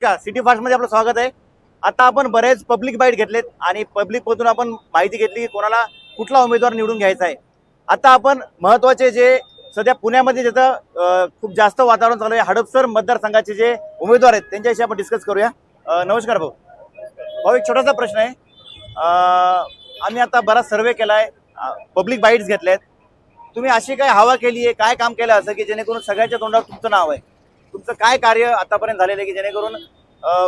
का city fast मध्ये आपलं स्वागत आहे। आता आपण बरेच पब्लिक बाईट घेतलेत आणि पब्लिक मधून आपण माहिती घेतली की कोणाला कुठला उमेदवार निवडून घ्यायचा आहे। आता आपण महत्त्वाचे जे सध्या पुण्यामध्ये ज्याचं खूप जास्त वातावरण चालू आहे, हडपसर मतदारसंघाचे जे उमेदवार आहेत त्यांच्याशी आपण डिस्कस करूया। नमस्कार भाऊ। भाऊ, एक छोटासा प्रश्न आहे। आम्ही आता बराच सर्वे केलाय, पब्लिक बाईट्स घेतल्यात, तुम्ही अशी काय हवा केली आहे, काय काम केलं असं की जेणेकरून सगळ्यांच्या तोंडावर तुमचं नाव आहे? तुमचं काय कार्य आतापर्यंत झालेलं आहे की जेणेकरून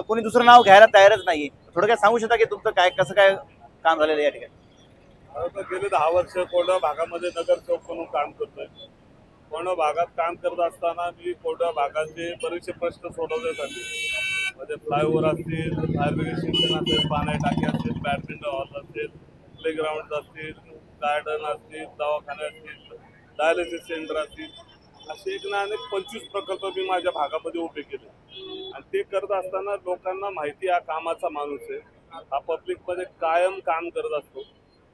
कोणी दुसरं नाव घ्यायला तयारच नाहीये? थोडक्यात सांगू शकता की तुमचं काय कसं काय काम झालेलं आहे या ठिकाणी? गेले 10 वर्ष कोरड्या भागामध्ये नगरसेवक म्हणून काम करतोय। कोरड्या भागात काम करत असताना मी कोरड्या भागाचे बरेचसे प्रश्न सोडवण्यासाठी म्हणजे फ्लायओव्हर असतील, फायर ब्रिगेड स्टेशन असेल, पाण्या टाकी असतील, बॅडमिंटन हॉल असेल, प्लेग्राऊंड असतील, गार्डन असतील, दवाखाने असतील, डायलिसिस सेंटर असतील, असे एक ना अनेक 25 प्रकल्प मी माझ्या भागामध्ये उभे केले। आणि ते करत असताना लोकांना माहिती हा कामाचा माणूस आहे, हा पब्लिकमध्ये कायम काम करत असतो।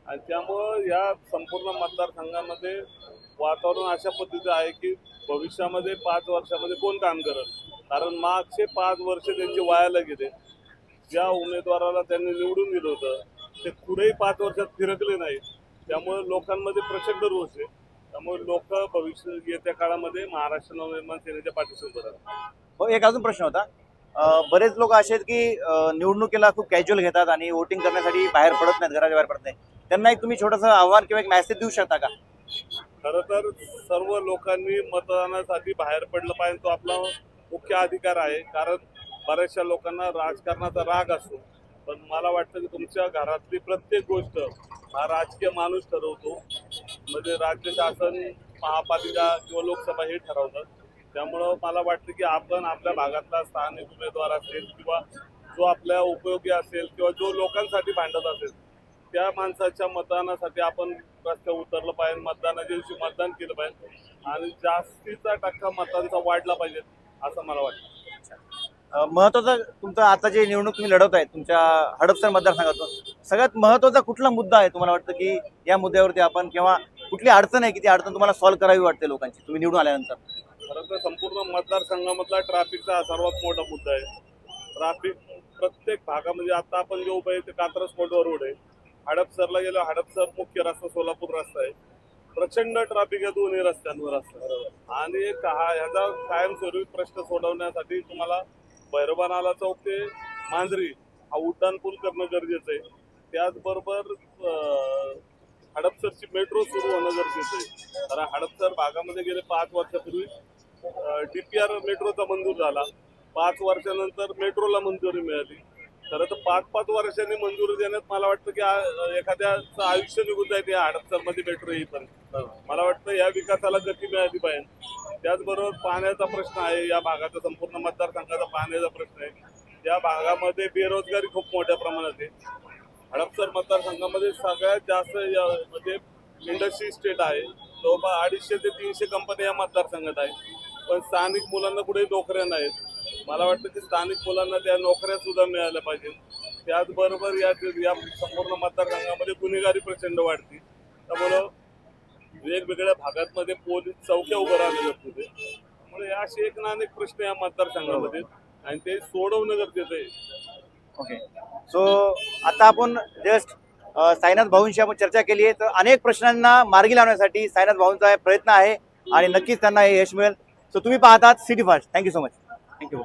आणि त्यामुळं या संपूर्ण मतदारसंघामध्ये वातावरण अशा पद्धतीचं आहे की भविष्यामध्ये 5 वर्षामध्ये कोण काम करत, कारण मागचे 5 वर्ष त्यांचे वायाला गेले। ज्या उमेदवाराला त्यांनी निवडून दिलं होतं ते पुढेही 5 वर्षात फिरकले नाही, त्यामुळे लोकांमध्ये प्रचंड रोष आहे। त्यामुळे लोक भविष्य येत्या काळामध्ये महाराष्ट्र नवनिर्माण सेनेच्या पाठीशी उभं राहतात। हो, एक अजून प्रश्न होता। बरेच लोक असे आहेत की निवडणुकीला खूप कॅज्युअल घेतात आणि वोटिंग करण्यासाठी बाहेर पडत नाहीत, घराच्या बाहेर पडत नाही, त्यांना एक तुम्ही छोटंसं आव्हान किंवा एक मेसेज देऊ शकता का? खरं तर सर्व लोकांनी मतदानासाठी बाहेर पडलं पाहिजे, तो आपला मुख्य अधिकार आहे। कारण बऱ्याचशा लोकांना राजकारणाचा राग असतो, पण मला वाटतं की तुमच्या घरातली प्रत्येक गोष्ट हा राजकीय माणूस ठरवतो, म्हणजे राज्य शासन, महापालिका किंवा लोकसभा हे ठरवतात। त्यामुळं मला वाटतं की आपण आपल्या भागातला स्थानिक उमेदवार असेल किंवा जो आपल्या उपयोगी असेल किंवा जो लोकांसाठी भांडत असेल त्या माणसाच्या मतदानासाठी आपण रस्त्यावर उतरलं पाहिजे, मतदानाच्या दिवशी मतदान केलं पाहिजे आणि जास्तीचा टक्का मतदानाचा वाढला पाहिजे असं मला वाटतं। महत्वाचं तुमचं आता जे निवडणूक तुम्ही लढवत आहे तुमच्या हडपसर मतदारसंघातून सगळ्यात महत्वाचा कुठला मुद्दा आहे तुम्हाला वाटतं की या मुद्द्यावरती आपण किंवा कुठली अडचण आहे की ती अडचण तुम्हाला सॉल्व्ह करावी वाटते लोकांची तुम्ही निवडून आल्यानंतर? खरं तर संपूर्ण मतदारसंघामधला ट्रॅफिकचा हा सर्वात मोठा मुद्दा आहे। ट्रॅफिक प्रत्येक भागामध्ये, आता आपण जे उभे आहे ते कात्रज कोटवर रोड आहे, हडपसरला गेलो, हडपसर मुख्य रस्ता सोलापूर रस्ता आहे, प्रचंड ट्रॅफिक आहे दोन्ही रस्त्यांवर असतं। आणि ह्याचा कायमस्वरूपी प्रश्न सोडवण्यासाठी तुम्हाला भैरवनाला चौक ते मांजरी हा उड्डाण पूल करणं गरजेचं आहे। त्याचबरोबर हडपसरची मेट्रो सुरू होणं गरजेचं आहे, कारण हडपसर भागामध्ये गेले 5 वर्षापूर्वी DPR मेट्रोचा मंजूर झाला, 5 वर्षानंतर मेट्रोला मंजुरी मिळाली। खरं तर 5-5 वर्षांनी मंजुरी देण्यात मला वाटतं की एखाद्याचं आयुष्य निघून जाईल या हडपसरमध्ये मेट्रो येईपर्यंत। मला वाटतं या विकासाला गती मिळाली पाहिजे। त्याचबरोबर पाण्याचा प्रश्न आहे, या भागाचा संपूर्ण मतदारसंघाचा पाण्याचा प्रश्न आहे। या भागामध्ये बेरोजगारी खूप मोठ्या प्रमाणात आहे। हडपसर मतदारसंघामध्ये सगळ्यात जास्त म्हणजे इंडस्ट्री स्टेट आहे, जवळपास 250 ते 300 कंपन्या या मतदारसंघात आहेत, पण स्थानिक मुलांना कुठेही नोकऱ्या नाहीत। मला वाटतं की स्थानिक मुलांना त्या नोकऱ्या सुद्धा मिळाल्या पाहिजे। त्याचबरोबर या संपूर्ण मतदारसंघामध्ये गुन्हेगारी प्रचंड वाढते, त्यामुळं वेगवेगळ्या भागांमध्ये पोलीस चौक्या उभं राहिल्या जात होते। त्यामुळे असे एक ना अनेक प्रश्न या मतदारसंघामध्ये आणि ते सोडवणं गरजेचं आहे। ओके, सो आता आपण जस्ट साईनाथ भाऊंशी आपण चर्चा केली आहे, तर अनेक प्रश्नांना मार्गी लावण्यासाठी साईनाथ भाऊंचा प्रयत्न आहे आणि नक्कीच त्यांना हे यश मिळेल। सो तुम्ही पाहतात city fast. Thank you so much. Thank you.